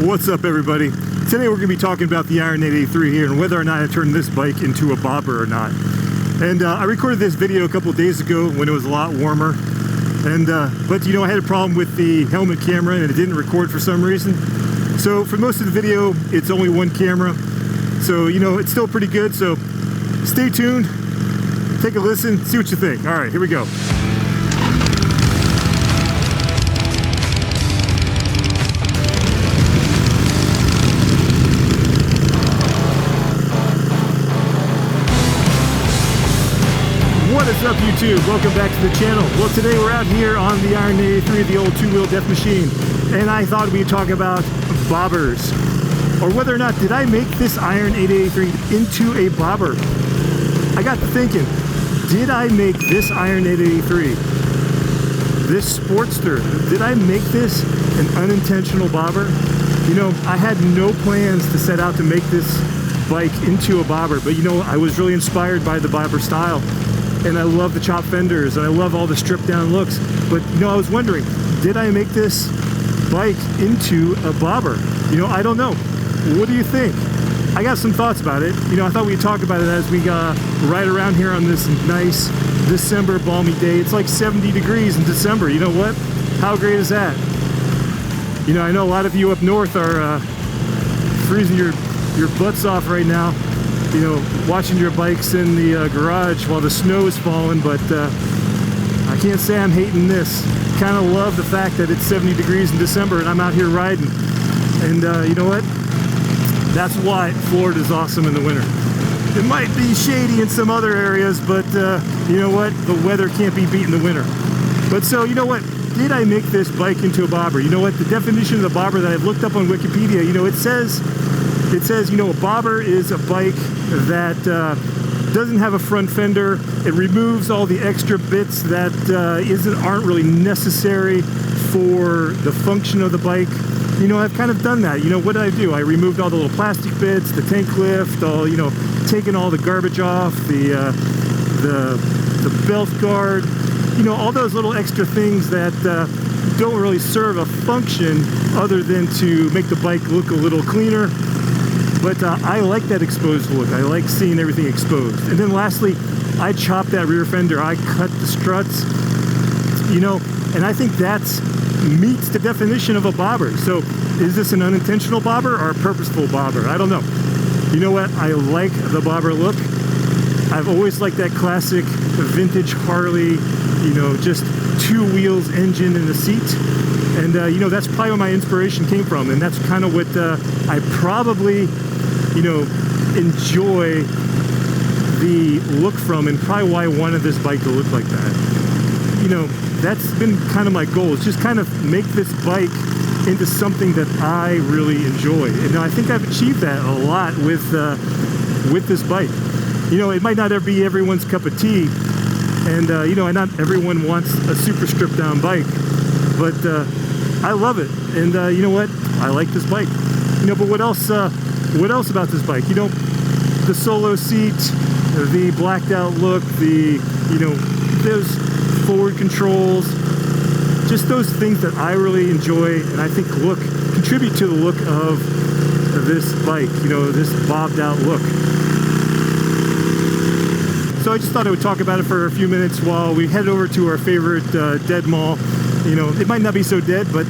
What's up, everybody? Today we're going to be talking about the Iron 883 here and whether or not I turned this bike into a bobber or not. And I recorded this video a couple of days ago when it was a lot warmer. And but you know, I had a problem with the helmet camera and it didn't record for some reason. So for most of the video, it's only one camera. So you know, it's still pretty good. So stay tuned, take a listen, see what you think. All right, here we go. What is up, YouTube? Welcome back to the channel. Well, today we're out here on the Iron 883, the old two-wheel death machine, and I thought we'd talk about bobbers, or whether or not did I make this Iron 883 into a bobber. I got to thinking, did I make this Iron 883, this Sportster, did I make this an unintentional bobber? You know, I had no plans to set out to make this bike into a bobber, but you know, I was really inspired by the bobber style. And I love the chop fenders, and I love all the stripped down looks. But you know, I was wondering, did I make this bike into a bobber? You know, I don't know. What do you think? I got some thoughts about it. You know, I thought we'd talk about it as we ride around here on this nice December balmy day. It's like 70 degrees in December. You know what? How great is that? You know, I know a lot of you up north are freezing your butts off right now. You know, watching your bikes in the garage while the snow is falling, but I can't say I'm hating this. Kind of love the fact that it's 70 degrees in December and I'm out here riding. And you know what? That's why Florida's awesome in the winter. It might be shady in some other areas, but you know what? The weather can't be beat in the winter. But so, you know what? Did I make this bike into a bobber? You know what? The definition of the bobber that I've looked up on Wikipedia, you know, it says, you know, a bobber is a bike that doesn't have a front fender. It removes all the extra bits that aren't really necessary for the function of the bike. You know, I've kind of done that. You know, what did I do? I removed all the little plastic bits, the tank lift, all, you know, taking all the garbage off, the belt guard, you know, all those little extra things that don't really serve a function other than to make the bike look a little cleaner. But I like that exposed look. I like seeing everything exposed. And then lastly, I chopped that rear fender. I cut the struts, you know, and I think that meets the definition of a bobber. So is this an unintentional bobber or a purposeful bobber? I don't know. You know what? I like the bobber look. I've always liked that classic vintage Harley, you know, just two wheels, engine, and a seat. And, you know, that's probably where my inspiration came from. And that's kind of what I probably, you know, enjoy the look from, and probably why I wanted this bike to look like that. You know, that's been kind of my goal, is just kind of make this bike into something that I really enjoy. And I think I've achieved that a lot with this bike. You know, it might not ever be everyone's cup of tea. And, you know, not everyone wants a super stripped down bike. But I love it, and you know what? I like this bike. You know, but what else about this bike? You know, the solo seat, the blacked out look, the, you know, those forward controls, just those things that I really enjoy and I think contribute to the look of this bike. You know, this bobbed out look. So I just thought I would talk about it for a few minutes while we head over to our favorite dead mall. You know, it might not be so dead, but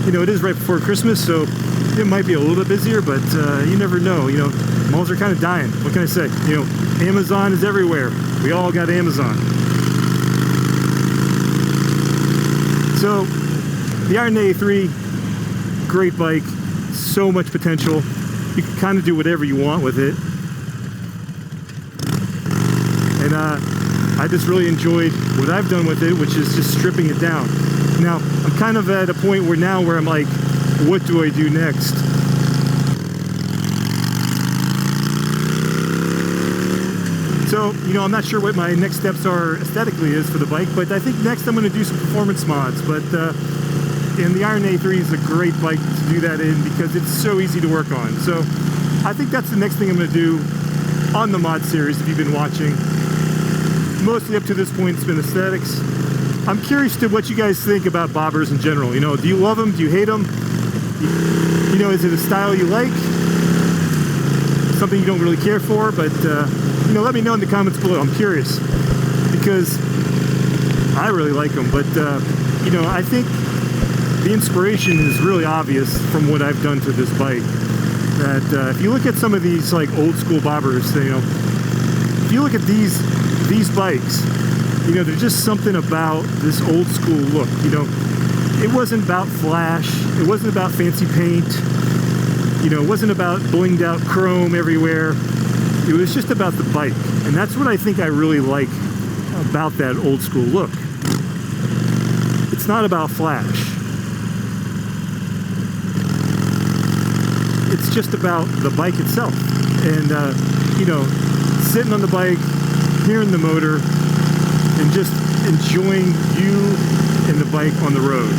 you know, it is right before Christmas, so it might be a little bit busier, but you never know. You know, malls are kind of dying. What can I say? You know, Amazon is everywhere. We all got Amazon. So the Iron 883, great bike, so much potential. You can kind of do whatever you want with it. And I just really enjoyed what I've done with it, which is just stripping it down. Now, I'm kind of at a point where I'm like, what do I do next? So, you know, I'm not sure what my next steps are aesthetically is for the bike, but I think next I'm going to do some performance mods. But, and the Iron 883 is a great bike to do that in because it's so easy to work on. So, I think that's the next thing I'm going to do on the mod series if you've been watching. Mostly up to this point, it's been aesthetics. I'm curious to what you guys think about bobbers in general. You know, do you love them? Do you hate them? You know, is it a style you like? Something you don't really care for? But, you know, let me know in the comments below. I'm curious because I really like them. But, you know, I think the inspiration is really obvious from what I've done to this bike. That if you look at some of these like old school bobbers, you know, if you look at these bikes, you know, there's just something about this old school look. You know, it wasn't about flash, it wasn't about fancy paint, you know, it wasn't about blinged out chrome everywhere. It was just about the bike, and that's what I think I really like about that old school look. It's not about flash. It's just about the bike itself, and you know, sitting on the bike, hearing the motor, and just enjoying you and the bike on the road.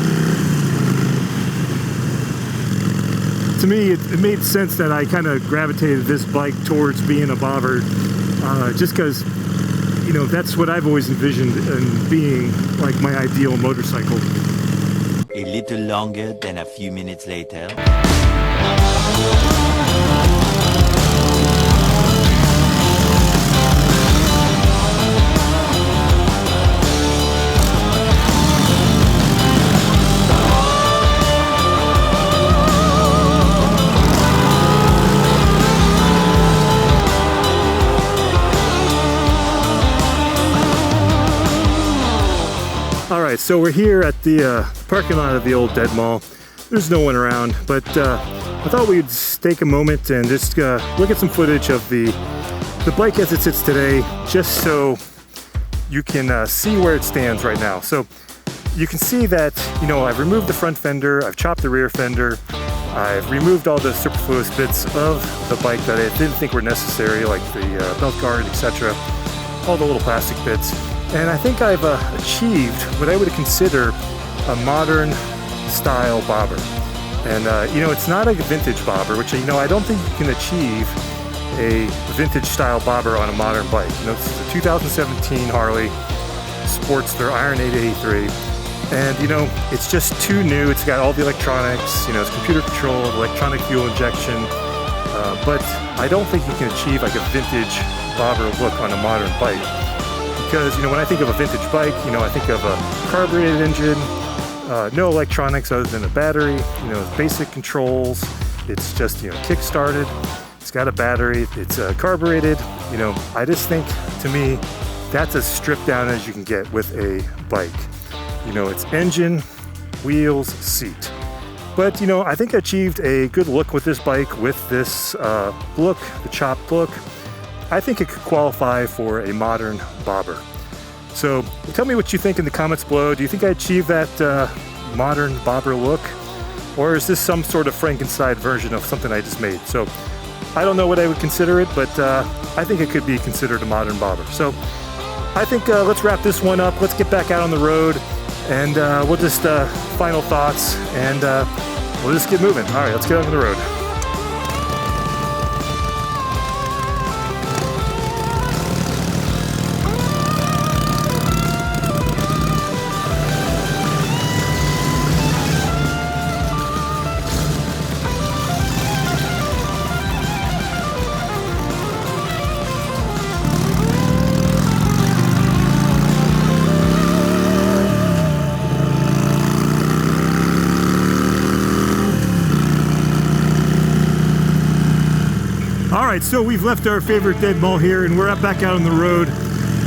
To me, it made sense that I kind of gravitated this bike towards being a bobber, just because, you know, that's what I've always envisioned in being like my ideal motorcycle. A little longer than a few minutes later. Alright, so we're here at the parking lot of the old Dead Mall. There's no one around, but I thought we'd take a moment and just look at some footage of the bike as it sits today, just so you can see where it stands right now. So you can see that, you know, I've removed the front fender, I've chopped the rear fender, I've removed all the superfluous bits of the bike that I didn't think were necessary, like the belt guard, etc., all the little plastic bits. And I think I've achieved what I would consider a modern style bobber. And you know, it's not a vintage bobber, which, you know, I don't think you can achieve a vintage style bobber on a modern bike. You know, this is a 2017 Harley Sportster Iron 883. And, you know, it's just too new. It's got all the electronics, you know, it's computer controlled, electronic fuel injection. But I don't think you can achieve like a vintage bobber look on a modern bike. Because, you know, when I think of a vintage bike, you know, I think of a carbureted engine, no electronics other than a battery, you know, basic controls. It's just, you know, kick-started. It's got a battery. It's carbureted. You know, I just think, to me, that's as stripped down as you can get with a bike. You know, it's engine, wheels, seat. But, you know, I think I achieved a good look with this bike, with this look, the chopped look. I think it could qualify for a modern bobber. So tell me what you think in the comments below. Do you think I achieved that modern bobber look? Or is this some sort of Frankenstein version of something I just made? So I don't know what I would consider it, but I think it could be considered a modern bobber. So I think let's wrap this one up. Let's get back out on the road, and we'll just final thoughts, and we'll just get moving. All right, let's get out on the road. Alright, so we've left our favorite Dead Mall here and we're back out on the road.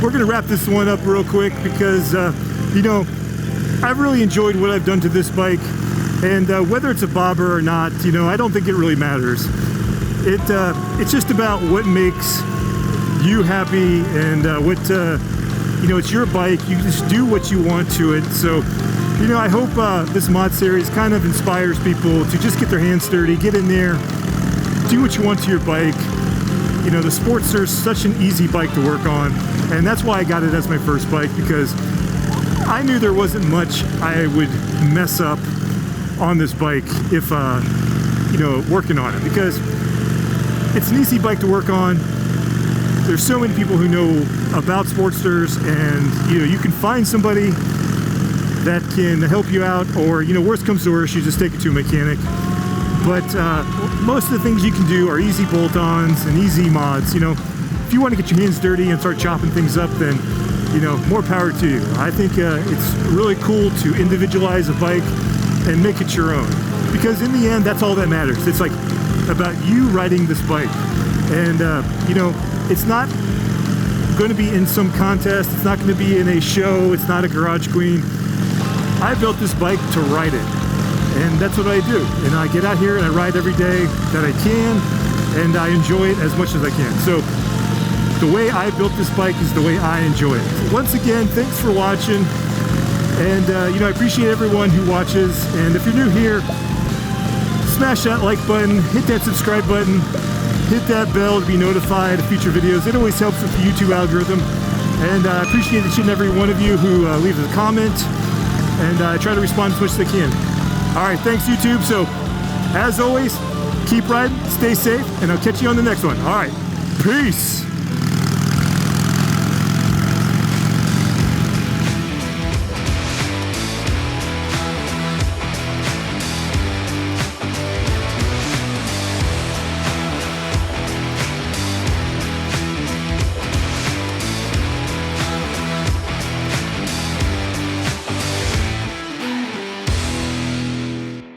We're going to wrap this one up real quick because, you know, I've really enjoyed what I've done to this bike, and whether it's a bobber or not, you know, I don't think it really matters. It's just about what makes you happy, and you know, it's your bike. You just do what you want to it. So, you know, I hope this mod series kind of inspires people to just get their hands dirty, get in there, do what you want to your bike. You know, the Sportster is such an easy bike to work on, and that's why I got it as my first bike, because I knew there wasn't much I would mess up on this bike if, you know, working on it, because it's an easy bike to work on. There's so many people who know about Sportsters, and, you know, you can find somebody that can help you out, or, you know, worst comes to worst, you just take it to a mechanic. but most of the things you can do are easy bolt-ons and easy mods. You know, if you want to get your hands dirty and start chopping things up, then, you know, more power to you. I think it's really cool to individualize a bike and make it your own, because in the end, that's all that matters. It's like about you riding this bike, and you know, it's not going to be in some contest, it's not going to be in a show, it's not a garage queen. I built this bike to ride it, and that's what I do. And I get out here and I ride every day that I can, and I enjoy it as much as I can. So the way I built this bike is the way I enjoy it. Once again, thanks for watching, and you know, I appreciate everyone who watches. And if you're new here, smash that like button, hit that subscribe button, hit that bell to be notified of future videos. It always helps with the YouTube algorithm, and I appreciate each and every one of you who leaves a comment, and I try to respond as much as I can. All right, thanks YouTube. So as always, keep riding, stay safe, and I'll catch you on the next one. All right, peace.